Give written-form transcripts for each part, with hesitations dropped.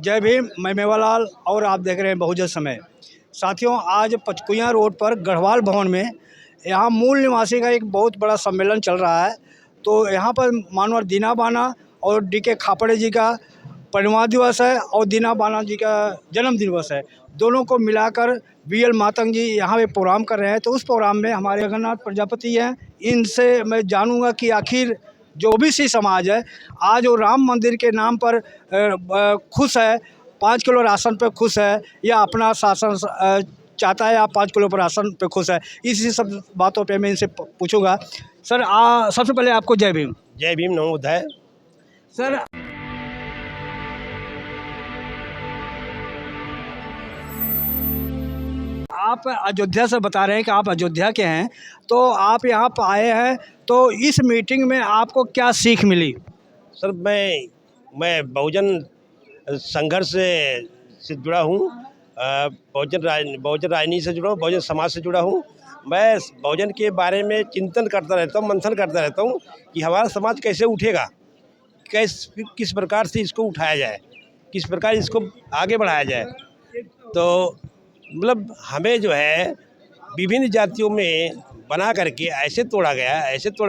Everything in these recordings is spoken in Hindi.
जय भीम, मैं मेवालाल और आप देख रहे हैं बहुजन समय। साथियों, आज पचकुइयाँ रोड पर गढ़वाल भवन में यहाँ मूल निवासी का एक बहुत बड़ा सम्मेलन चल रहा है। तो यहाँ पर मानवर दीना बाना और डीके खापड़े जी का परिनिर्वाण दिवस है और दीना बाना जी का जन्म दिवस है। दोनों को मिलाकर बीएल मातंग जी यहाँ पे प्रोग्राम कर रहे हैं। तो उस प्रोग्राम में हमारे जगन्नाथ प्रजापति हैं, इनसे मैं जानूँगा कि आखिर जो ओबीसी समाज है आज वो राम मंदिर के नाम पर खुश है, 5 किलो राशन पे खुश है, या अपना शासन चाहता है, या 5 किलो पर राशन पे खुश है। इसी सब बातों पे मैं इनसे पूछूंगा। सर, सबसे पहले आपको जय भीम। जय भीम, नमो बुद्धाय। सर, आप अयोध्या से बता रहे हैं कि आप अयोध्या के हैं, तो आप यहाँ पर आए हैं, तो इस मीटिंग में आपको क्या सीख मिली? सर, मैं बहुजन संघर्ष से जुड़ा हूँ, बहुजन राजनीति से जुड़ा हूँ, बहुजन समाज से जुड़ा हूँ। मैं बहुजन के बारे में चिंतन करता रहता हूँ, मंथन करता रहता हूँ कि हमारा समाज कैसे उठेगा, किस प्रकार से इसको उठाया जाए, किस प्रकार इसको आगे बढ़ाया जाए। तो मतलब हमें जो है विभिन्न जातियों में बना करके ऐसे तोड़ा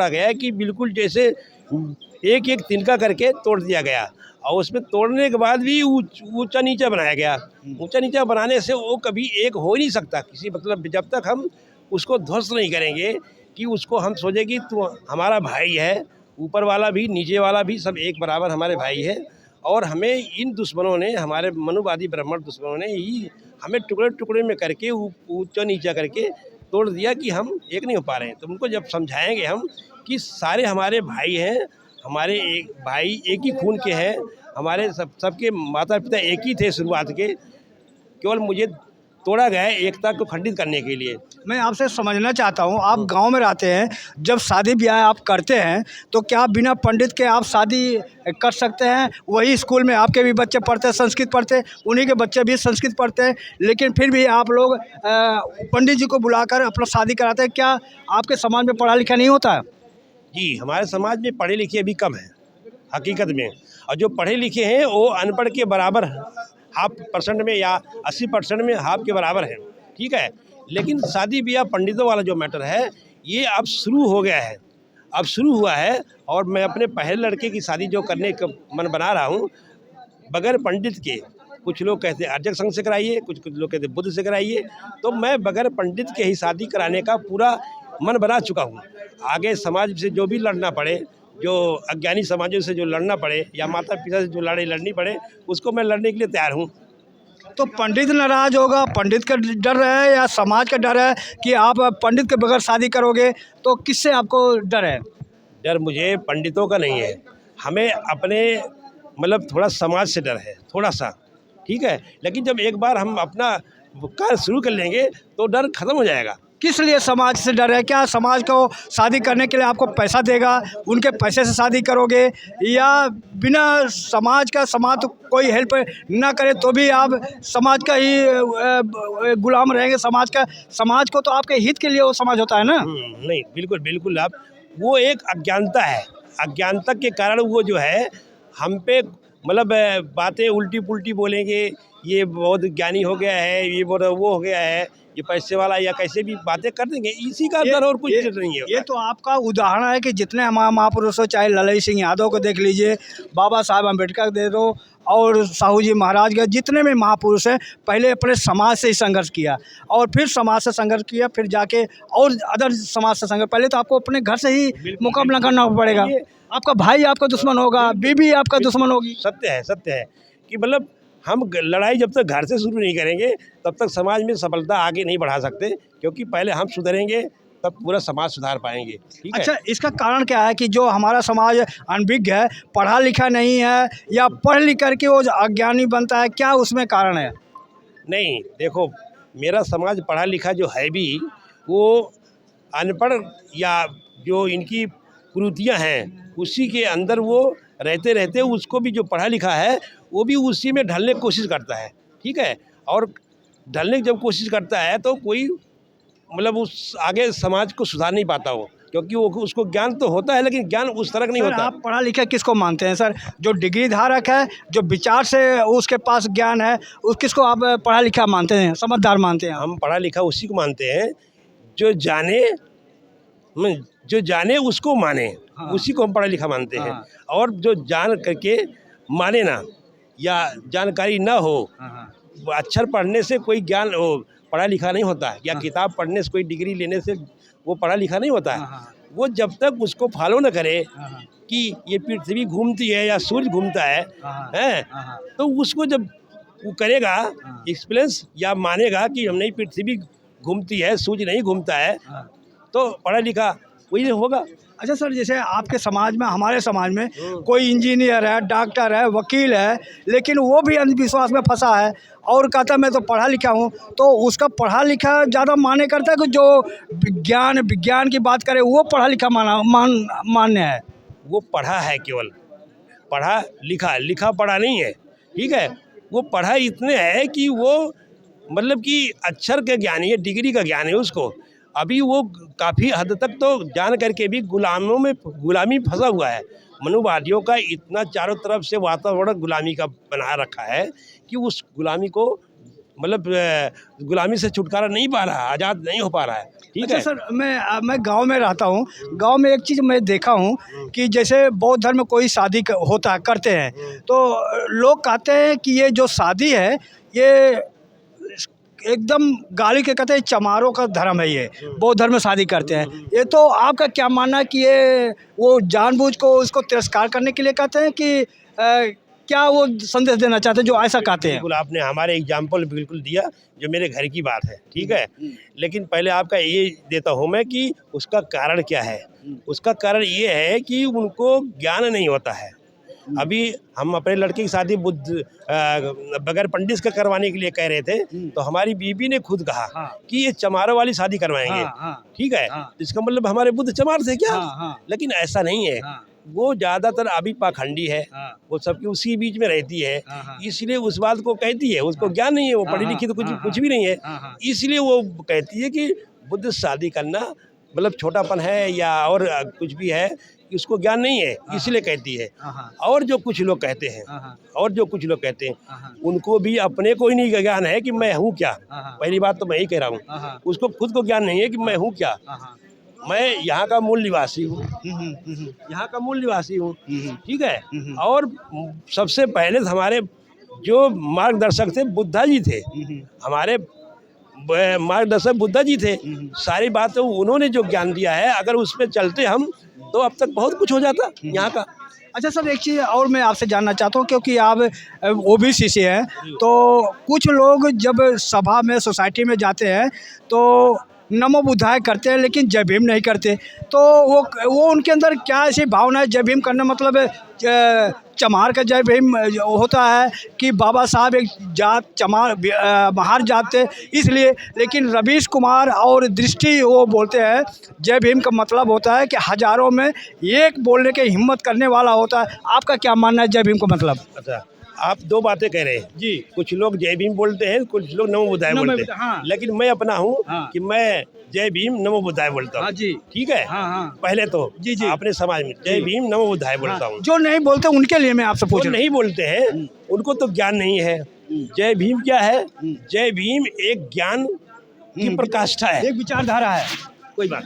गया कि बिल्कुल जैसे एक एक तिनका करके तोड़ दिया गया, और उसमें तोड़ने के बाद भी ऊंचा नीचा बनाया गया। ऊंचा नीचा बनाने से वो कभी एक हो ही नहीं सकता किसी, मतलब जब तक हम उसको ध्वस्त नहीं करेंगे, कि उसको हम सोचे कि तू हमारा भाई है, ऊपर वाला भी नीचे वाला भी सब एक बराबर हमारे भाई है। और हमें इन दुश्मनों ने, हमारे मनुवादी ब्राह्मण दुश्मनों ने ही हमें टुकड़े टुकड़े में करके ऊंचा नीचा करके तोड़ दिया कि हम एक नहीं हो पा रहे हैं। तो उनको जब समझाएंगे हम कि सारे हमारे भाई हैं, हमारे एक भाई एक ही खून के हैं, हमारे सबके माता पिता एक ही थे शुरुआत के, केवल मुझे तोड़ा गया है एकता को खंडित करने के लिए। मैं आपसे समझना चाहता हूँ, आप गांव में रहते हैं, जब शादी ब्याह आप करते हैं तो क्या बिना पंडित के आप शादी कर सकते हैं? वही स्कूल में आपके भी बच्चे पढ़ते हैं, संस्कृत पढ़ते हैं, उन्हीं के बच्चे भी संस्कृत पढ़ते हैं, लेकिन फिर भी आप लोग पंडित जी को बुलाकर अपना शादी कराते हैं। क्या आपके समाज में पढ़ा लिखा नहीं होता है? जी, हमारे समाज में पढ़े लिखे अभी कम है हकीकत में, और जो पढ़े लिखे हैं वो अनपढ़ के बराबर 0.5% में या 80% में हाफ के बराबर है, ठीक है। लेकिन शादी ब्याह पंडितों वाला जो मैटर है ये अब शुरू हो गया है, अब शुरू हुआ है। और मैं अपने पहले लड़के की शादी जो करने का मन बना रहा हूँ बगैर पंडित के, कुछ लोग कहते हैं अर्जक संघ से कराइए, कुछ लोग कहते हैं बुद्ध से कराइए, तो मैं बगैर पंडित के ही शादी कराने का पूरा मन बना चुका हूँ। आगे समाज से जो भी लड़ना पड़े, जो अज्ञानी समाजों से जो लड़ना पड़े, या माता पिता से जो लड़नी पड़े, उसको मैं लड़ने के लिए तैयार हूँ। तो पंडित नाराज होगा, पंडित का डर है या समाज का डर है कि आप पंडित के बगैर शादी करोगे, तो किससे आपको डर है? डर मुझे पंडितों का नहीं है, हमें अपने मतलब थोड़ा समाज से डर है, थोड़ा सा, ठीक है। लेकिन जब एक बार हम अपना कार्य शुरू कर लेंगे तो डर खत्म हो जाएगा। किस लिए समाज से डर है? क्या समाज को शादी करने के लिए आपको पैसा देगा, उनके पैसे से शादी करोगे, या बिना समाज तो कोई हेल्प ना करे तो भी आप समाज का ही गुलाम रहेंगे? समाज को तो आपके हित के लिए वो समाज होता है ना? नहीं, बिल्कुल बिल्कुल, आप वो एक अज्ञानता है, अज्ञानता के कारण वो जो है हम पे मतलब बातें उल्टी पुल्टी बोलेंगे, ये बहुत ज्ञानी हो गया है, ये बहुत वो हो गया है, ये पैसे वाला, या कैसे भी बातें कर देंगे, इसी का डर और कुछ नहीं है। ये तो आपका उदाहरण है कि जितने हमारे महापुरुष हो, चाहे ललई सिंह यादव को देख लीजिए, बाबा साहब अम्बेडकर दे दो, और साहू जी महाराज के, जितने भी महापुरुष हैं पहले अपने समाज से ही संघर्ष किया, और फिर समाज से संघर्ष किया, फिर जाके और अदर समाज से संघर्ष। पहले तो आपको अपने घर से ही मुकाबला करना पड़ेगा। आपका भाई आपका दुश्मन होगा, बीबी आपका दुश्मन होगी। सत्य है कि मतलब हम लड़ाई जब तक घर से शुरू नहीं करेंगे तब तक समाज में सफलता आगे नहीं बढ़ा सकते, क्योंकि पहले हम सुधरेंगे तब पूरा समाज सुधार पाएंगे, ठीक है। अच्छा, इसका कारण क्या है कि जो हमारा समाज अनभिज्ञ है, पढ़ा लिखा नहीं है, या पढ़ लिख करके वो अज्ञानी बनता है, क्या उसमें कारण है? नहीं, देखो, मेरा समाज पढ़ा लिखा जो है भी वो अनपढ़, या जो इनकी कुरीतियाँ हैं उसी के अंदर वो रहते रहते उसको भी जो पढ़ा लिखा है वो भी उसी में ढलने की कोशिश करता है, ठीक है। और ढलने की जब कोशिश करता है तो कोई मतलब उस आगे समाज को सुधार नहीं पाता हो, क्योंकि वो उसको ज्ञान तो होता है लेकिन ज्ञान उस तरह का नहीं सर, होता। आप पढ़ा लिखा किसको मानते हैं सर? जो डिग्री धारक है, जो विचार से उसके पास ज्ञान है, उस किसको आप पढ़ा लिखा मानते हैं, समझदार मानते हैं आप? हम पढ़ा लिखा उसी को मानते हैं जो जाने उसको माने, हाँ। उसी को हम पढ़ा लिखा मानते हैं। हाँ। और जो जान करके माने ना या जानकारी ना हो, वो अक्षर पढ़ने से कोई ज्ञान हो पढ़ा लिखा नहीं होता है, या हाँ। किताब पढ़ने से कोई डिग्री लेने से वो पढ़ा लिखा नहीं होता है। हाँ। वो जब तक उसको फॉलो न करे हाँ। कि ये पृथ्वी घूमती है या सूर्य घूमता है, हाँ। हैं, हाँ। तो उसको जब वो करेगा हाँ। एक्सपीरियंस या मानेगा कि हम नहीं पृथ्वी घूमती है सूर्य नहीं घूमता है, हाँ। तो पढ़ा लिखा वही होगा। अच्छा सर, जैसे आपके समाज में, हमारे समाज में कोई इंजीनियर है, डॉक्टर है, वकील है, लेकिन वो भी अंधविश्वास में फंसा है और कहता है मैं तो पढ़ा लिखा हूँ, तो उसका पढ़ा लिखा ज़्यादा माने करता है कि जो विज्ञान की बात करे वो पढ़ा लिखा मान्य है? वो पढ़ा है, केवल पढ़ा लिखा पढ़ा नहीं है, ठीक है। वो पढ़ा इतने है कि वो मतलब कि अक्षर का ज्ञानी है, डिग्री का ज्ञान है उसको। अभी वो काफ़ी हद तक तो जान करके भी गुलामी फंसा हुआ है। मनुवादियों का इतना चारों तरफ से वातावरण गुलामी का बना रखा है कि उस गुलामी को मतलब गुलामी से छुटकारा नहीं पा रहा, आज़ाद नहीं हो पा रहा है, ठीक अच्छा है। सर, मैं गांव में रहता हूँ। गांव में एक चीज़ मैं देखा हूँ कि जैसे बौद्ध धर्म में कोई शादी होता करते हैं, तो लोग कहते हैं कि ये जो शादी है ये एकदम गाली के कहते हैं चमारों का धर्म है, ये बौद्ध धर्म में शादी करते हैं। ये तो आपका क्या मानना है कि ये वो जानबूझ को उसको तिरस्कार करने के लिए कहते हैं कि क्या वो संदेश देना चाहते हैं जो ऐसा कहते हैं? बिल्कुल, आपने हमारे एग्जाम्पल बिल्कुल दिया जो मेरे घर की बात है, ठीक है। लेकिन पहले आपका ये देता हूँ मैं कि उसका कारण क्या है। उसका कारण ये है कि उनको ज्ञान नहीं होता है। अभी हम अपने लड़के की शादी बगैर पंडित का करवाने के लिए कह रहे थे, तो हमारी बीबी ने खुद कहा कि ये चमारों वाली शादी करवाएंगे, ठीक है। इसका मतलब हमारे बुद्ध चमार थे क्या? लेकिन ऐसा नहीं है। वो ज़्यादातर अभी पाखंडी है, वो सबकी उसी बीच में रहती है, इसलिए उस बात को कहती है। उसको ज्ञान नहीं है, वो पढ़ी लिखी तो कुछ भी नहीं है, इसलिए वो कहती है कि बुद्ध शादी करना मतलब छोटापन है या और कुछ भी है, उसको ज्ञान नहीं है, इसलिए कहती है। और जो कुछ लोग कहते हैं उनको भी अपने को ही नहीं ज्ञान है कि मैं हूँ क्या। पहली बात तो मैं ही कह रहा हूँ, उसको खुद को ज्ञान नहीं है कि मैं हूँ क्या। मैं यहाँ का मूल निवासी हूँ, ठीक है। और सबसे पहले हमारे जो मार्गदर्शक थे बुद्धा जी थे, हमारे मार्गदर्शक बुद्धा जी थे। सारी बातें उन्होंने जो ज्ञान दिया है, अगर उस पर चलते हम तो अब तक बहुत कुछ हो जाता यहाँ का। अच्छा सर, एक चीज़ और मैं आपसे जानना चाहता हूँ, क्योंकि आप ओबीसी से हैं, तो कुछ लोग जब सभा में, सोसाइटी में जाते हैं तो नमो बुद्धाय करते हैं लेकिन जय भीम नहीं करते। तो वो उनके अंदर क्या ऐसी भावना है? जय भीम करना मतलब चमार का जय भीम होता है कि बाबा साहब एक जात चमार महार जात थे इसलिए। लेकिन रवीश कुमार और दृष्टि वो बोलते हैं जय भीम का मतलब होता है कि हजारों में एक बोलने की हिम्मत करने वाला होता है। आपका क्या मानना है जय भीम का मतलब? अच्छा, आप दो बातें कह रहे हैं जी। कुछ लोग जय भीम बोलते हैं, कुछ लोग नमो बुद्धाय बोलते हैं। हाँ। लेकिन मैं अपना हूँ कि मैं जय भीम नमो बुद्धाय बोलता हूँ, जी, ठीक है। पहले तो जी अपने समाज में जय भीम नमो बुद्धाय बोलता हूँ। जो नहीं बोलते उनके लिए मैं आपसे पूछ रहा हूँ। नहीं बोलते हैं उनको तो ज्ञान नहीं है। जय भीम क्या है? जय भीम एक ज्ञान की प्रकाष्ठा है, एक विचारधारा है, कोई बात।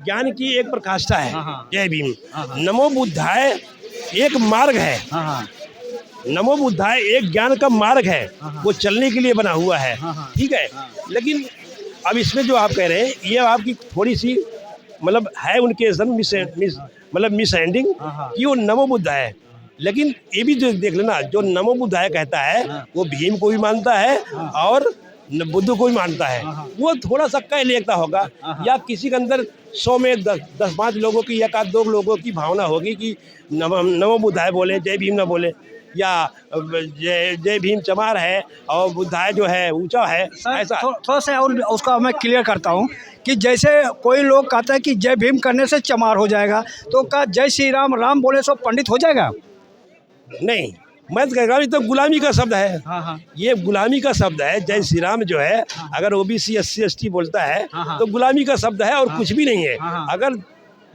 ज्ञान की एक प्रकाष्ठा है जय भीम। नमो बुद्धाय एक मार्ग है, नमो बुद्धाय एक ज्ञान का मार्ग है, वो चलने के लिए बना हुआ है, ठीक है। लेकिन अब इसमें जो आप कह रहे हैं ये आपकी थोड़ी सी मतलब है उनके मिसअंडरस्टैंडिंग कि वो नमो बुद्धाय है। लेकिन ये भी जो देख लेना, जो नमो बुद्धाय कहता है वो भीम को भी मानता है और बुद्ध को भी मानता है। वो थोड़ा सा कह लेता होगा, या किसी के अंदर 100 में 10-5 लोगों की या 2 लोगों की भावना होगी कि नमो बुद्धाय बोले, जय भीम ना बोले, या जय भीम चमार है और बुद्धाय जो है ऊंचा है। ऐसा थोड़ा सा और उसका मैं क्लियर करता हूँ कि जैसे कोई लोग कहता है कि जय भीम करने से चमार हो जाएगा, तो क्या जय श्री राम राम बोले सो पंडित हो जाएगा? नहीं, मैं तो कह रहा हूँ ये तो गुलामी का शब्द है। ये गुलामी का शब्द है। जय श्री राम जो है अगर ओबीसी SC ST बोलता है तो गुलामी का शब्द है और कुछ भी नहीं है। अगर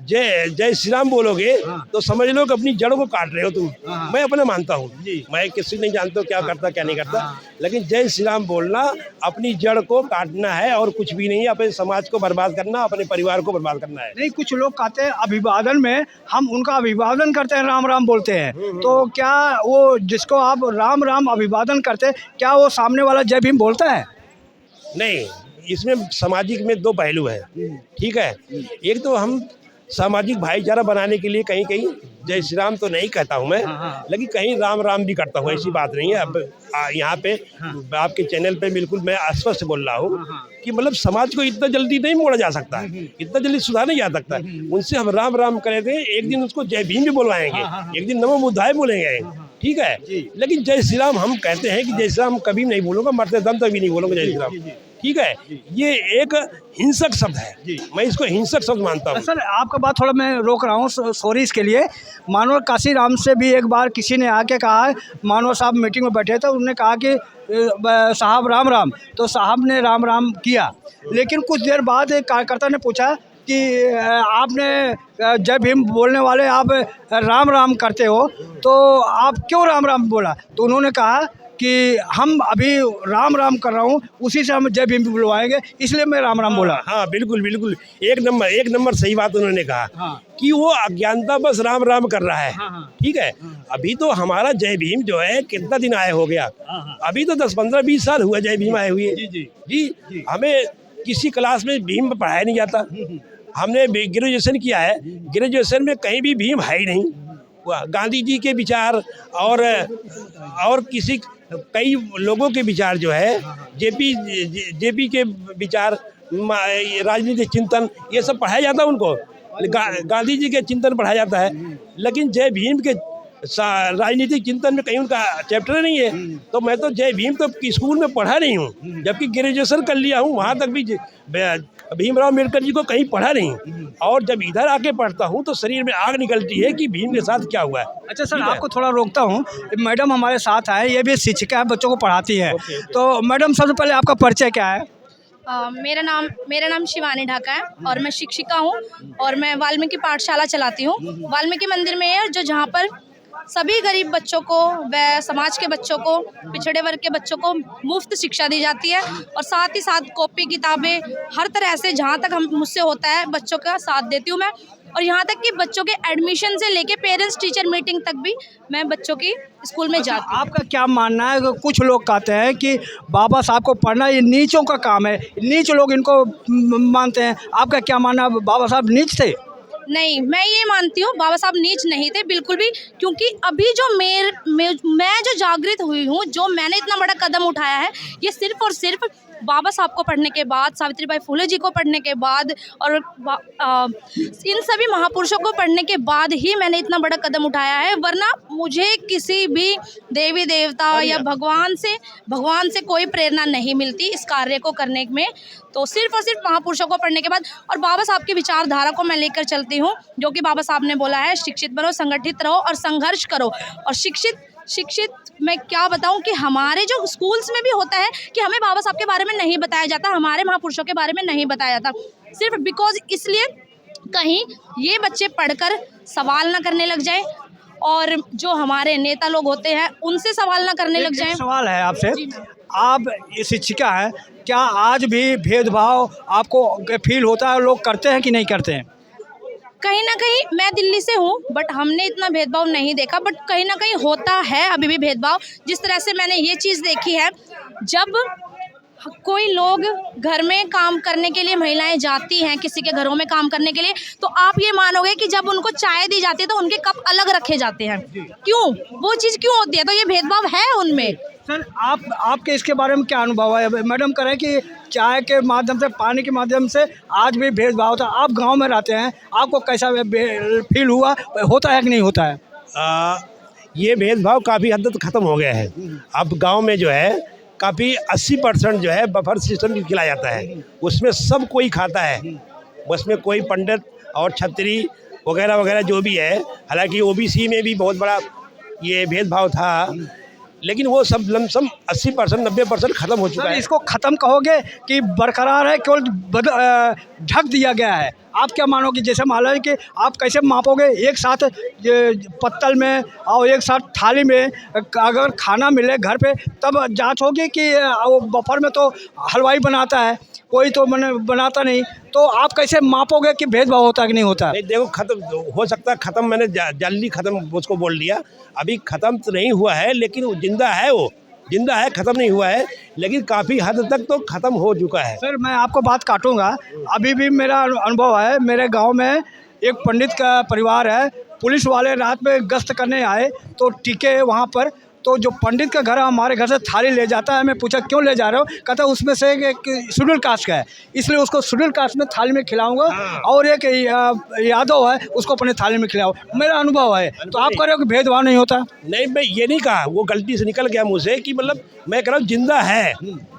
जय जय श्री राम बोलोगे तो समझ लो कि अपनी जड़ों को काट रहे हो तुम। मैं अपना मानता हूँ, मैं किसी नहीं जानता हूँ क्या करता क्या नहीं करता, लेकिन जय श्री राम बोलना अपनी जड़ को काटना है और कुछ भी नहीं है। अपने समाज को बर्बाद करना, अपने परिवार को बर्बाद करना है। नहीं, कुछ लोग कहते हैं अभिवादन में हम उनका अभिवादन करते हैं, राम राम बोलते हैं, तो क्या वो जिसको आप राम राम अभिवादन करते हैं, क्या वो सामने वाला जय भीम बोलता है? नहीं, इसमें सामाजिक में दो पहलू है, ठीक है। एक तो हम सामाजिक भाईचारा बनाने के लिए कहीं कहीं जय श्री राम तो नहीं कहता हूँ मैं, लेकिन कहीं राम राम भी करता हूँ, ऐसी बात नहीं है। अब यहाँ पे आपके चैनल पे बिल्कुल मैं स्पष्ट बोल रहा हूँ कि मतलब समाज को इतना जल्दी नहीं मोड़ा जा सकता, इतना जल्दी सुधार नहीं जा सकता। उनसे हम राम राम करेंगे, एक दिन उसको जय भीम भी बुलवाएंगे, एक दिन नमो बुद्धाय बोलेंगे, ठीक है। लेकिन जय श्री राम हम कहते हैं कि जय श्री राम कभी नहीं बोलूँगा, मरते दम तक भी नहीं बोलूँगा जय श्री राम, ठीक है। ये एक हिंसक शब्द है, मैं इसको हिंसक शब्द मानता हूँ। सर आपका बात थोड़ा मैं रोक रहा हूँ, सॉरी इसके लिए। मानव काशी राम से भी एक बार किसी ने आके कहा, मानव साहब मीटिंग में बैठे थे, उन्होंने कहा कि साहब राम राम, तो साहब ने राम राम किया, लेकिन कुछ देर बाद एक कार्यकर्ता ने पूछा कि आपने जय भीम बोलने वाले आप राम राम करते हो, तो आप क्यों राम राम बोला? तो उन्होंने कहा कि हम अभी राम राम कर रहा हूँ, उसी से हम जय भीम बुलवाएंगे, इसलिए मैं राम राम बोला। हाँ बिल्कुल बिल्कुल, एक नंबर सही बात उन्होंने कहा कि वो अज्ञानता बस राम राम कर रहा है, ठीक है। अभी तो हमारा जय भीम जो है कितना दिन आया हो गया, अभी तो 10, 15, 20 साल हुआ जय भीम आए हुए। जी, हमें किसी क्लास में भीम पढ़ाया नहीं जाता। हमने ग्रेजुएशन किया है, ग्रेजुएशन में कहीं भी भीम है ही नहीं। गांधी जी के विचार और किसी कई लोगों के विचार जो है, जेपी के विचार, राजनीतिक चिंतन, ये सब पढ़ाया जाता है उनको। गांधी जी के चिंतन पढ़ाया जाता है, लेकिन जय भीम के राजनीतिक चिंतन में कहीं उनका चैप्टर नहीं है। तो मैं तो जय भीम तो स्कूल में पढ़ा नहीं हूँ, जबकि ग्रेजुएशन कर लिया हूँ, वहाँ तक भी भीमराव अम्बेडकर जी को कहीं पढ़ा नहीं। और जब इधर आके पढ़ता हूँ तो शरीर में आग निकलती है कि भीम के साथ क्या हुआ है। अच्छा सर, आपको थोड़ा रोकता हूँ, मैडम हमारे साथ आए, ये भी शिक्षिका है, बच्चों को पढ़ाती है। तो मैडम सबसे पहले आपका परिचय क्या है? मेरा नाम शिवानी ढाका है और मैं शिक्षिका हूँ और मैं वाल्मीकि पाठशाला चलाती हूँ। वाल्मीकि मंदिर में है, जो जहाँ पर सभी गरीब बच्चों को व समाज के बच्चों को, पिछड़े वर्ग के बच्चों को मुफ्त शिक्षा दी जाती है, और साथ ही साथ कॉपी किताबें हर तरह से जहाँ तक हम मुझसे होता है बच्चों का साथ देती हूँ मैं। और यहाँ तक कि बच्चों के एडमिशन से लेके पेरेंट्स टीचर मीटिंग तक भी मैं बच्चों की स्कूल में जाती हूँ। आपका क्या मानना है? कुछ लोग कहते हैं कि बाबा साहब को पढ़ना ये नीचों का काम है, नीच लोग इनको मानते हैं, आपका क्या मानना है? बाबा साहब नीच थे? नहीं, मैं ये मानती हूँ बाबा साहब नीच नहीं थे बिल्कुल भी, क्योंकि अभी जो मैं जो जागृत हुई हूँ, जो मैंने इतना बड़ा कदम उठाया है, ये सिर्फ और सिर्फ बाबा साहब को पढ़ने के बाद, सावित्रीबाई फुले जी को पढ़ने के बाद और इन सभी महापुरुषों को पढ़ने के बाद ही मैंने इतना बड़ा कदम उठाया है। वरना मुझे किसी भी देवी देवता या भगवान से कोई प्रेरणा नहीं मिलती इस कार्य को करने में। तो सिर्फ और सिर्फ महापुरुषों को पढ़ने के बाद और बाबा साहब की विचारधारा को मैं लेकर चलती हूँ, जो कि बाबा साहब ने बोला है, शिक्षित बनो, संगठित रहो और संघर्ष करो। और शिक्षित मैं क्या बताऊं कि हमारे जो स्कूल्स में भी होता है कि हमें बाबा साहब के बारे में नहीं बताया जाता, हमारे महापुरुषों के बारे में नहीं बताया जाता, सिर्फ बिकॉज इसलिए कहीं ये बच्चे पढ़कर सवाल ना करने लग जाए और जो हमारे नेता लोग होते हैं उनसे सवाल ना करने लग जाए। सवाल है आपसे, आप शिक्षिका हैं, क्या आज भी भेदभाव आपको फील होता है? लोग करते हैं कि नहीं करते हैं? कहीं ना कहीं मैं दिल्ली से हूँ, बट हमने इतना भेदभाव नहीं देखा, बट कहीं ना कहीं होता है अभी भी भेदभाव। जिस तरह से मैंने ये चीज़ देखी है, जब कोई लोग घर में काम करने के लिए महिलाएं जाती हैं किसी के घरों में काम करने के लिए, तो आप ये मानोगे कि जब उनको चाय दी जाती है तो उनके कप अलग रखे जाते हैं। क्यों? वो चीज़ क्यों होती है? तो ये भेदभाव है उनमें। सर आपके इसके बारे में क्या अनुभव है? मैडम कह रहे हैं कि चाय के माध्यम से, पानी के माध्यम से आज भी भेदभाव होता है। आप गांव में रहते हैं, आपको कैसा फील हुआ, होता है कि नहीं होता है? ये भेदभाव काफ़ी हद तक ख़त्म हो गया है। अब गांव में जो है काफ़ी 80% जो है बफर सिस्टम खिलाया जाता है, उसमें सब कोई खाता है, उसमें कोई पंडित और छतरी वगैरह वगैरह जो भी है। हालांकि ओबीसी में भी बहुत बड़ा ये भेदभाव था, लेकिन वो सब लमसम 80% 90% ख़त्म हो चुका है। इसको ख़त्म कहोगे कि बरकरार है, केवल ढक दिया गया है? आप क्या मानोगे? जैसे मान लो कि आप कैसे मापोगे एक साथ ये पत्तल में और एक साथ थाली में अगर खाना मिले घर पे तब जांच होगी कि वो बफर में तो हलवाई बनाता है, कोई तो बनाता नहीं, तो आप कैसे मापोगे कि भेदभाव होता है कि नहीं होता? नहीं देखो, खत्म हो सकता है, खत्म मैंने जल्दी खत्म उसको बोल दिया। अभी खत्म तो नहीं हुआ है, लेकिन वो जिंदा है, वो जिंदा है, खत्म नहीं हुआ है, लेकिन काफ़ी हद तक तो खत्म हो चुका है। सर मैं आपको बात काटूंगा, अभी भी मेरा अनुभव है, मेरे गांव में एक पंडित का परिवार है, पुलिस वाले रात में गश्त करने आए तो टिके वहां पर, तो जो पंडित का घर है हमारे घर से थाली ले जाता है। मैं पूछा क्यों ले जा रहे हो? कहता उसमें से एक शेड्यूल कास्ट का है, इसलिए उसको शेड्यूल कास्ट में थाली में खिलाऊंगा, और एक यादव है उसको अपने थाली में खिलाओ। मेरा अनुभव है, तो आप कह रहे हो कि भेदभाव नहीं होता? नहीं, मैं ये नहीं कहा, वो गलती से निकल गया मुँह से कि मतलब मैं कह रहा हूँ जिंदा है,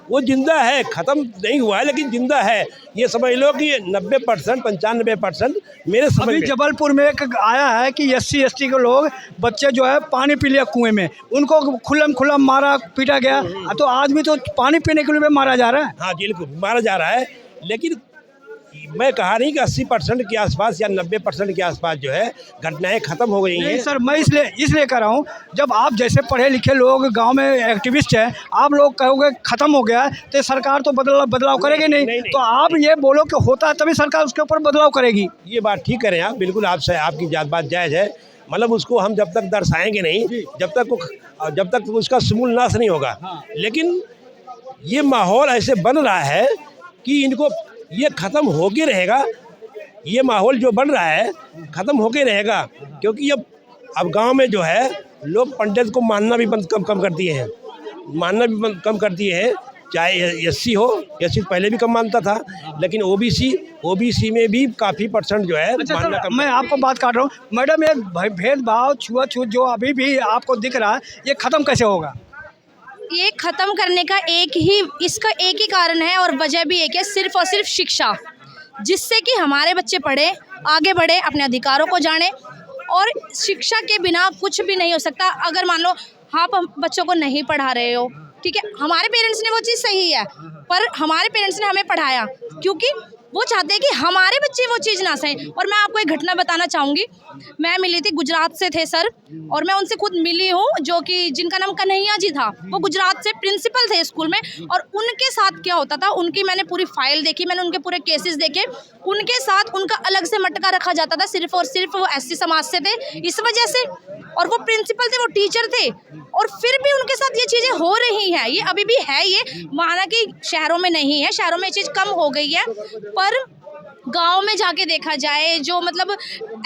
वो जिंदा है, ख़त्म नहीं हुआ है, लेकिन जिंदा है। ये समझ लो कि 90% 95% मेरे समझ अभी में। जबलपुर में एक आया है कि SC ST के लोग बच्चे जो है पानी पी लिया कुएं में, उनको खुल्लम मारा पीटा गया, तो आज भी तो पानी पीने के लिए मारा जा रहा है। हाँ जेल को मारा जा रहा है, लेकिन मैं कहा नहीं कि 80% के आसपास या 90% के आसपास जो है घटनाएं खत्म हो गई नहीं हैं। सर, मैं इसलिए कह रहा हूँ, जब आप जैसे पढ़े लिखे लोग गांव में एक्टिविस्ट हैं, आप लोग कहोगे खत्म हो गया तो सरकार तो बदलाव करेगी नहीं। तो आप ये बोलो कि होता है तभी सरकार उसके ऊपर बदलाव करेगी। ये बात ठीक करें आप, बिल्कुल आपकी बात जायज़ है। मतलब उसको हम जब तक दर्शाएंगे नहीं, जब तक उसका समूल नाश नहीं होगा। लेकिन ये माहौल ऐसे बन रहा है कि इनको ये ख़त्म होके रहेगा, ये माहौल जो बन रहा है ख़त्म होके रहेगा, क्योंकि अब गांव में जो है लोग पंडित को मानना भी कम कर दिए हैं, कम कर दिए हैं। चाहे SC हो, SC पहले भी कम मानता था, लेकिन OBC में भी काफ़ी % जो है अच्छा मानना सर, कम। मैं आपको बात काट रहा हूँ मैडम, ये भेदभाव छुआछूत जो अभी भी आपको दिख रहा है, ये ख़त्म कैसे होगा? ये ख़त्म करने का इसका एक ही कारण है और वजह भी एक है, सिर्फ और सिर्फ शिक्षा, जिससे कि हमारे बच्चे पढ़े, आगे बढ़े, अपने अधिकारों को जाने। और शिक्षा के बिना कुछ भी नहीं हो सकता। अगर मान लो आप बच्चों को नहीं पढ़ा रहे हो, ठीक है, हमारे पेरेंट्स ने वो चीज़ सही है, पर हमारे पेरेंट्स ने हमें पढ़ाया क्योंकि वो चाहते हैं कि हमारे बच्चे वो चीज़ ना सहें। और मैं आपको एक घटना बताना चाहूँगी। मैं मिली थी, गुजरात से थे सर, और मैं उनसे खुद मिली हूँ, जो कि जिनका नाम कन्हैया जी था। वो गुजरात से प्रिंसिपल थे स्कूल में, और उनके साथ क्या होता था, उनकी मैंने पूरी फाइल देखी, मैंने उनके पूरे केसेस देखे। उनके साथ उनका अलग से मटका रखा जाता था, सिर्फ और सिर्फ वो SC समाज से थे, इस वजह से। और वो प्रिंसिपल थे, वो टीचर थे, और फिर भी उनके साथ ये चीज़ें हो रही हैं। ये अभी भी है, ये माना कि शहरों में नहीं है, शहरों में ये चीज़ कम हो गई है, पर गांव में जाके देखा जाए, जो मतलब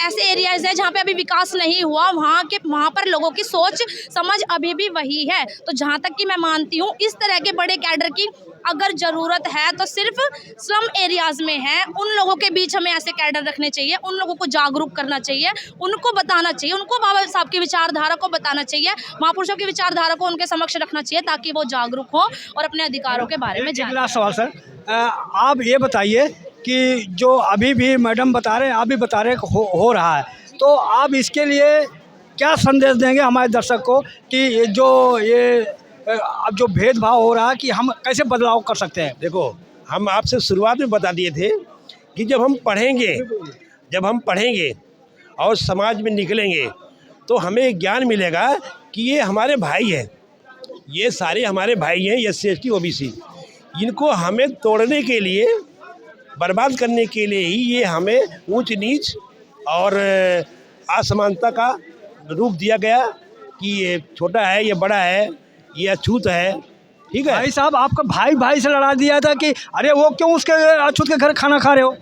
ऐसे एरियाज है जहाँ पे अभी विकास नहीं हुआ, वहाँ पर लोगों की सोच समझ अभी भी वही है। तो जहाँ तक कि मैं मानती हूँ, इस तरह के बड़े कैडर की अगर ज़रूरत है तो सिर्फ स्लम एरियाज़ में है। उन लोगों के बीच हमें ऐसे कैडर रखने चाहिए, उन लोगों को जागरूक करना चाहिए, उनको बताना चाहिए, उनको बाबा साहब की विचारधारा को बताना चाहिए, महापुरुषों की विचारधारा को उनके समक्ष रखना चाहिए, ताकि वो जागरूक हो और अपने अधिकारों के बारे में जाने। लास्ट सवाल सर, आप ये बताइए कि जो अभी भी मैडम बता रहे हैं, आप भी बता रहे हैं हो रहा है, तो आप इसके लिए क्या संदेश देंगे हमारे दर्शक को कि ये अब जो भेदभाव हो रहा है कि हम कैसे बदलाव कर सकते हैं? देखो, हम आपसे शुरुआत में बता दिए थे कि जब हम पढ़ेंगे और समाज में निकलेंगे तो हमें ज्ञान मिलेगा कि ये हमारे भाई हैं, ये सारे हमारे भाई हैं, SC ST OBC। इनको हमें तोड़ने के लिए, बर्बाद करने के लिए ही ये हमें ऊंच नीच और असमानता का रूप दिया गया कि ये छोटा है, ये बड़ा है, ये अछूत है। ठीक है भाई साहब, आपका भाई से लड़ा दिया था कि अरे वो क्यों उसके अछूत के घर खाना खा रहे हो?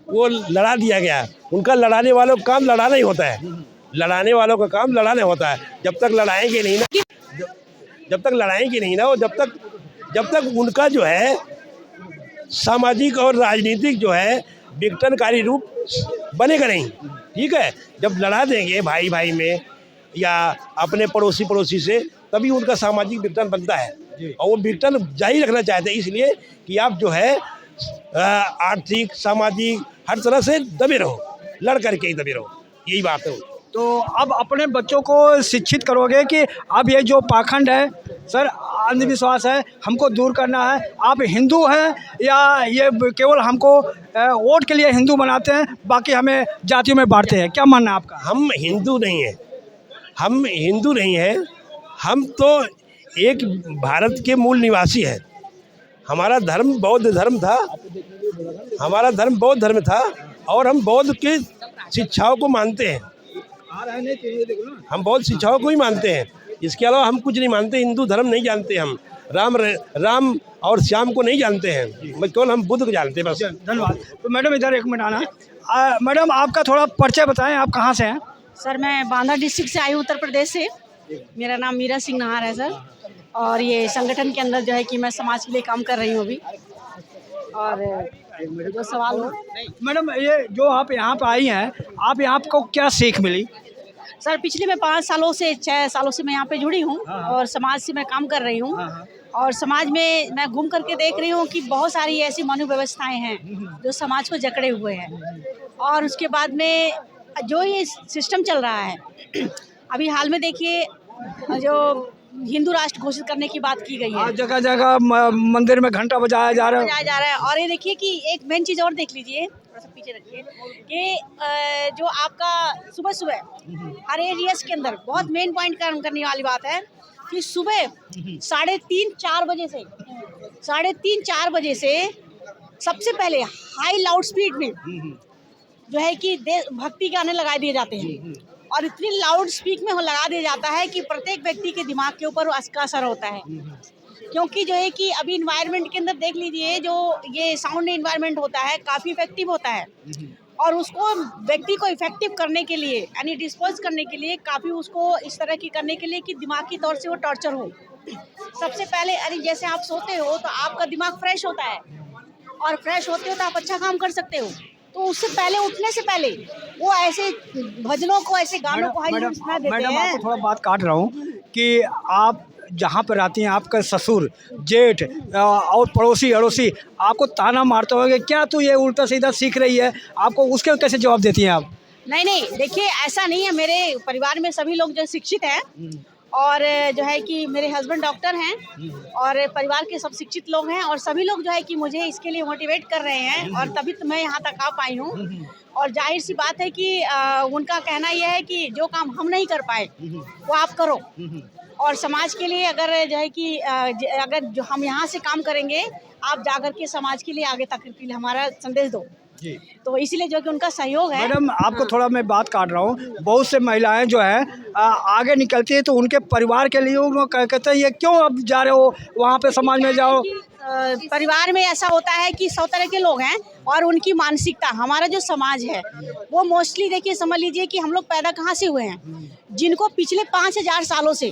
वो लड़ा दिया गया। उनका लड़ाने वालों का काम लड़ाना ही होता है, लड़ाने वालों का काम लड़ाना होता है। जब तक लड़ाएंगे नहीं ना, और जब तक उनका जो है सामाजिक और राजनीतिक जो है विघटनकारी रूप बनेगा नहीं। ठीक है, जब लड़ा देंगे भाई भाई में या अपने पड़ोसी से, तभी उनका सामाजिक विघटन बनता है। और वो विघटन जारी रखना चाहते हैं, इसलिए कि आप जो है आर्थिक, सामाजिक हर तरह से दबे रहो, लड़ करके ही दबे रहो, यही बात है। तो अब अपने बच्चों को शिक्षित करोगे कि अब ये जो पाखंड है सर अंधविश्वास है, हमको दूर करना है। आप हिंदू हैं या ये केवल हमको वोट के लिए हिंदू बनाते हैं, बाकी हमें जातियों में बांटते हैं? क्या मानना है आपका? हम हिंदू नहीं हैं, हम हिंदू नहीं हैं, हम तो एक भारत के मूल निवासी हैं। हमारा धर्म बौद्ध धर्म था, हमारा धर्म बौद्ध धर्म था और हम बौद्ध की शिक्षाओं को मानते हैं। हम बौद्ध शिक्षाओं को ही मानते हैं, इसके अलावा हम कुछ नहीं मानते। हिंदू धर्म नहीं जानते हम, राम और श्याम को नहीं जानते हैं, केवल हम बुद्ध को जानते हैं बस। धन्यवाद। तो मैडम इधर एक मिनट आना। मैडम आपका थोड़ा परिचय बताएं, आप कहाँ से हैं? सर मैं बांदा डिस्ट्रिक्ट से आई हूँ, उत्तर प्रदेश से। मेरा नाम मीरा सिंह नहार है सर, और ये संगठन के अंदर जो है कि मैं समाज के लिए काम कर रही हूँ अभी। और मेरे को सवाल हो मैडम, ये जो आप यहाँ पे आई हैं, आप यहाँ को क्या सीख मिली? सर, पिछले मैं 5 सालों से 6 सालों से मैं यहाँ पे जुड़ी हूँ और समाज से मैं काम कर रही हूँ। और समाज में मैं घूम करके देख रही हूँ कि बहुत सारी ऐसी मनोव्यवस्थाएं हैं जो समाज को जकड़े हुए हैं। और उसके बाद में जो ये सिस्टम चल रहा है, अभी हाल में देखिए जो हिंदू राष्ट्र घोषित करने की बात की गई है, जगह जगह मंदिर में घंटा बजाया जा रहा है। और ये देखिए कि एक मेन चीज़ और देख लीजिए, थोड़ा सा पीछे रखिए, कि जो आपका सुबह सुबह हर एरियाज के अंदर बहुत मेन पॉइंट करने वाली बात है कि सुबह 3:30-4 बजे से सबसे पहले हाई लाउड स्पीड में जो है कि भक्ति गाने लगा दिए जाते हैं। और इतनी लाउड स्पीक में लगा दिया जाता है कि प्रत्येक व्यक्ति के दिमाग के ऊपर उसका असर होता है। क्योंकि जो है कि अभी इन्वायरमेंट के अंदर देख लीजिए, जो ये साउंड इन्वायरमेंट होता है काफ़ी इफेक्टिव होता है, और उसको व्यक्ति को इफेक्टिव करने के लिए यानी डिस्पोज करने के लिए काफ़ी उसको इस तरह की करने के लिए कि दिमागी तौर से वो टॉर्चर हो। सबसे पहले अरे जैसे आप सोते हो तो आपका दिमाग फ्रेश होता है, और फ्रेश होते हो तो आप अच्छा काम कर सकते हो। तो उससे पहले, उठने से पहले वो ऐसे भजनों को, ऐसे गानों को हाई सुना देते हैं। मैडम आपको थोड़ा बात काट रहा हूँ कि आप जहाँ पर रहती हैं, आपका ससुर, जेठ और पड़ोसी अड़ोसी आपको ताना मारते होंगे, क्या तू ये उल्टा सीधा सीख रही है, आपको उसके कैसे जवाब देती हैं आप? नहीं, देखिए ऐसा नहीं है। मेरे परिवार में सभी लोग जो शिक्षित हैं, और जो है कि मेरे हस्बैंड डॉक्टर हैं, और परिवार के सब शिक्षित लोग हैं, और सभी लोग जो है कि मुझे इसके लिए मोटिवेट कर रहे हैं, और तभी तो मैं यहाँ तक आ पाई हूँ। और जाहिर सी बात है कि उनका कहना यह है कि जो काम हम नहीं कर पाए वो आप करो, और समाज के लिए अगर जो है कि अगर जो हम यहाँ से काम करेंगे, आप जाकर के समाज के लिए आगे तक के लिए हमारा संदेश दो। तो इसीलिए जो कि उनका सहयोग है। मैडम आपको थोड़ा मैं बात काट रहा हूँ, बहुत से महिलाएं जो है आगे निकलती है तो उनके परिवार के लिए वो कहते हैं ये क्यों अब जा रहे हो वहाँ पे, समाज में जाओ। परिवार में ऐसा होता है कि 100 तरह के लोग हैं, और उनकी मानसिकता, हमारा जो समाज है वो मोस्टली देखिए समझ लीजिए कि हम लोग पैदा कहाँ से हुए हैं, जिनको पिछले 5000 सालों से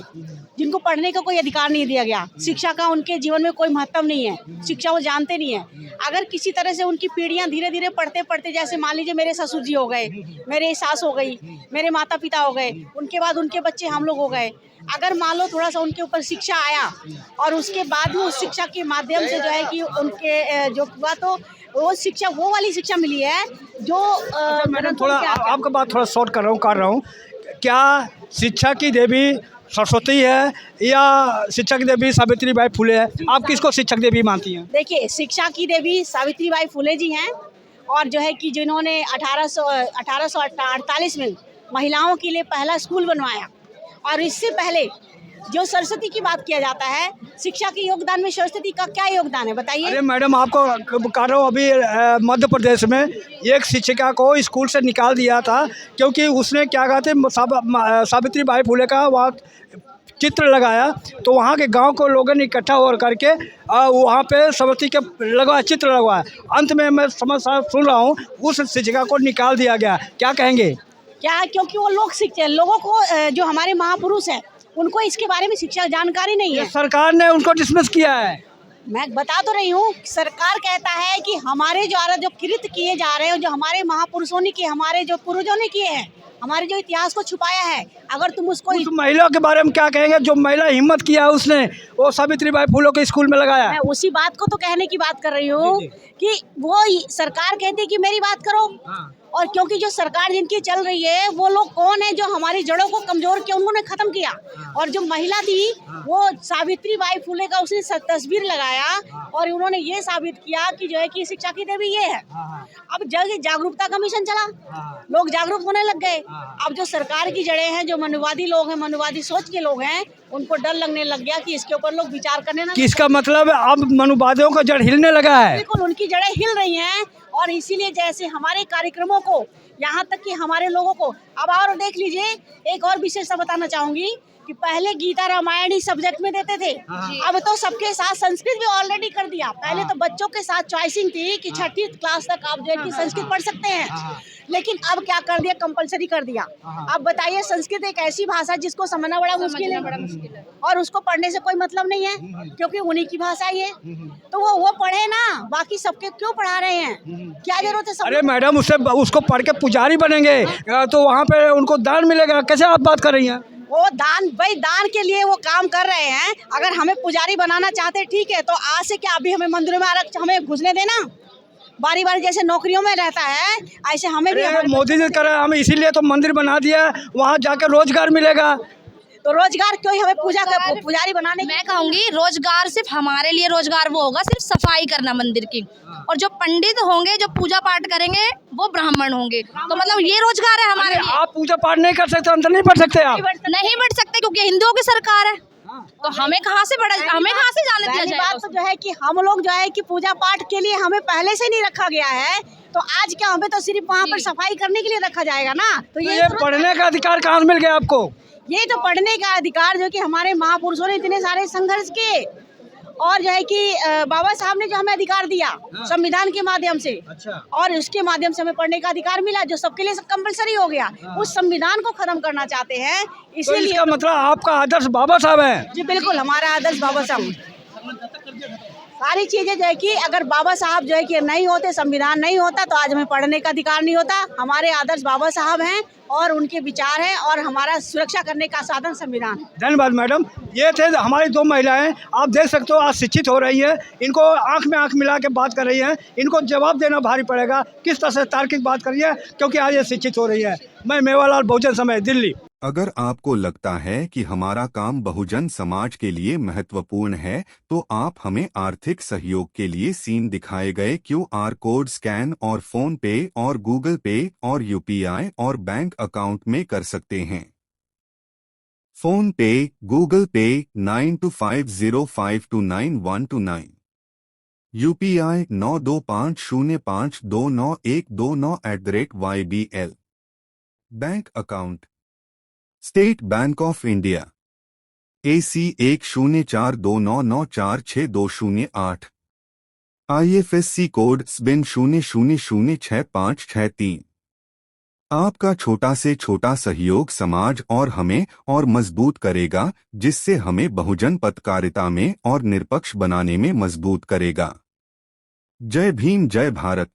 जिनको पढ़ने का कोई अधिकार नहीं दिया गया, शिक्षा का उनके जीवन में कोई महत्व नहीं है, शिक्षा वो जानते नहीं है। अगर किसी तरह से उनकी पीढ़ियां धीरे धीरे पढ़ते पढ़ते, जैसे मान लीजिए मेरे ससुर जी हो गए, मेरे सास हो गई, मेरे माता पिता हो गए, उनके बाद उनके बच्चे हम लोग हो गए, अगर मान लो थोड़ा सा उनके ऊपर शिक्षा आया, और उसके बाद भी उस शिक्षा के माध्यम से जो है कि उनके जो हुआ, तो वो शिक्षा वो वाली शिक्षा मिली है जो मैडम थोड़ा आपका बात थोड़ा शॉर्ट कर रहा हूँ, क्या शिक्षा की देवी सरस्वती है या शिक्षा की देवी सावित्रीबाई फुले है? आप किसको शिक्षक देवी मानती हैं? देखिए, शिक्षा की देवी सावित्रीबाई फुले जी हैं, और जो है कि जिन्होंने 1848 में महिलाओं के लिए पहला स्कूल बनवाया। और इससे पहले जो सरस्वती की बात किया जाता है, शिक्षा के योगदान में सरस्वती का क्या योगदान है बताइए? अरे मैडम आपको कह रहा हूँ, अभी मध्य प्रदेश में एक शिक्षिका को स्कूल से निकाल दिया था क्योंकि उसने क्या कहते हैं सावित्रीबाई फुले का वहाँ चित्र लगाया, तो वहाँ के गांव को लोगों ने इकट्ठा हो करके वहाँ पे सरस्वती के चित्र लगवाया। अंत में मैं सुन रहा हूँ उस शिक्षिका को निकाल दिया गया, क्या कहेंगे? क्या क्योंकि वो लोगों को जो हमारे महापुरुष हैं उनको इसके बारे में शिक्षा जानकारी नहीं है। सरकार ने उनको डिसमिस किया है। मैं बता तो रही हूँ, सरकार कहता है कि हमारे द्वारा जो कृत्य किए जा रहे हैं, जो हमारे महापुरुषों ने किए, हमारे जो पूर्वजों ने किए हैं, हमारे जो इतिहास को छुपाया है, अगर तुम उसको उस महिला के बारे में क्या कहेंगे जो महिला हिम्मत किया है, उसने वो सावित्रीबाई फुले को स्कूल में लगाया? मैं उसी बात को तो कहने की बात कर रही हूँ कि वो सरकार कहती है कि मेरी बात करो, और क्योंकि जो सरकार जिनकी चल रही है वो लोग कौन है जो हमारी जड़ों को कमजोर किया, उन्होंने खत्म किया। और जो महिला थी वो सावित्री बाई फुले का उसने तस्वीर लगाया और उन्होंने ये साबित किया कि जो है कि शिक्षा की देवी ये है। अब जब जागरूकता कमीशन चला, लोग जागरूक होने लग गए। अब जो सरकार की जड़ें हैं, जो मनुवादी लोग हैं, मनुवादी सोच के लोग हैं, उनको डर लगने लग गया कि इसके ऊपर लोग विचार करने ना। किसका मतलब अब मनुवादियों का जड़ हिलने लगा है? बिल्कुल, उनकी जड़ें हिल रही हैं और इसीलिए जैसे हमारे कार्यक्रमों को, यहाँ तक कि हमारे लोगों को अब और देख लीजिए। एक और विशेषता बताना चाहूंगी कि पहले गीता रामायण ही सब्जेक्ट में देते थे, अब तो सबके साथ संस्कृत भी ऑलरेडी कर दिया। पहले तो बच्चों के साथ चॉइसिंग थी कि 6ठी क्लास तक आप जो है कि संस्कृत पढ़ सकते हैं, लेकिन अब क्या कर दिया, कंपलसरी कर दिया। अब बताइए, संस्कृत एक ऐसी भाषा जिसको समझना बड़ा मुश्किल है और उसको पढ़ने से कोई मतलब नहीं है क्योंकि उन्हीं की भाषा ही है। तो वो पढ़े ना, बाकी सबके क्यों पढ़ा रहे हैं, क्या जरूरत है? अरे मैडम, उसको पढ़ के पुजारी बनेंगे तो वहाँ पे उनको दान मिलेगा, कैसे आप बात कर रही हैं? वो दान, भाई दान के लिए वो काम कर रहे हैं। अगर हमें पुजारी बनाना चाहते ठीक है, तो आज से क्या अभी हमें मंदिरों में हमें घुसने देना? बारी बारी जैसे नौकरियों में रहता है ऐसे हमें भी। मोदी जी कर रहे हैं, हम इसीलिए तो मंदिर बना दिया, वहाँ जाकर रोजगार मिलेगा। तो रोजगार क्यों हमें पुजारी बनाने? मैं कहूँगी रोजगार सिर्फ हमारे लिए रोजगार वो होगा सिर्फ सफाई करना मंदिर की, और जो पंडित होंगे जो पूजा पाठ करेंगे वो ब्राह्मण होंगे। तो मतलब ये रोजगार है हमारे लिए। आप पूजा पाठ नहीं कर सकते, अंदर नहीं पढ़ सकते, आप नहीं बढ़ सकते क्योंकि हिंदुओं की सरकार है, तो हमें कहाँ से जाने दिया जाए? बात तो जो है कि हम लोग जो है कि पूजा पाठ के लिए हमें पहले से नहीं रखा गया है, तो आज क्या हमें तो सिर्फ वहाँ पर सफाई करने के लिए रखा जाएगा ना? तो ये पढ़ने का अधिकार कहाँ से मिल गया आपको? ये तो पढ़ने का अधिकार जो कि हमारे महापुरुषों ने इतने सारे संघर्ष किए और जो है कि बाबा साहब ने जो हमें अधिकार दिया संविधान के माध्यम से, और उसके माध्यम से हमें पढ़ने का अधिकार मिला जो सबके लिए कंपलसरी हो गया। उस संविधान को खत्म करना चाहते हैं, इसलिए। तो इसका मतलब आपका आदर्श बाबा साहब है? जी बिल्कुल, हमारा आदर्श बाबा साहब। सारी चीजें जो है कि अगर बाबा साहब जो है कि नहीं होते, संविधान नहीं होता, तो आज हमें पढ़ने का अधिकार नहीं होता। हमारे आदर्श बाबा साहब हैं और उनके विचार हैं और हमारा सुरक्षा करने का साधन संविधान। धन्यवाद मैडम। ये थे हमारी 2 महिलाएं, आप देख सकते हो आज शिक्षित हो रही है, इनको आंख में आंख मिला के बात कर रही हैं। इनको जवाब देना भारी पड़ेगा किस तरह से तार्किक बात कर रही है, क्योंकि आज ये शिक्षित हो रही है। मैं मेवालाल, बहुजन समय, दिल्ली। अगर आपको लगता है कि हमारा काम बहुजन समाज के लिए महत्वपूर्ण है, तो आप हमें आर्थिक सहयोग के लिए सीन दिखाए गए QR कोड स्कैन और फोन पे और गूगल पे और UPI और बैंक अकाउंट में कर सकते हैं। फोन पे, गूगल पे 9250529129, UPI 9250529129 bank account state bank of India AC 104299462008, IFSC code SBIN 00066563। आपका छोटा से छोटा सहयोग समाज और हमें और मजबूत करेगा, जिससे हमें बहुजन पत्रकारिता में और निष्पक्ष बनाने में मजबूत करेगा। जय भीम, जय भारत।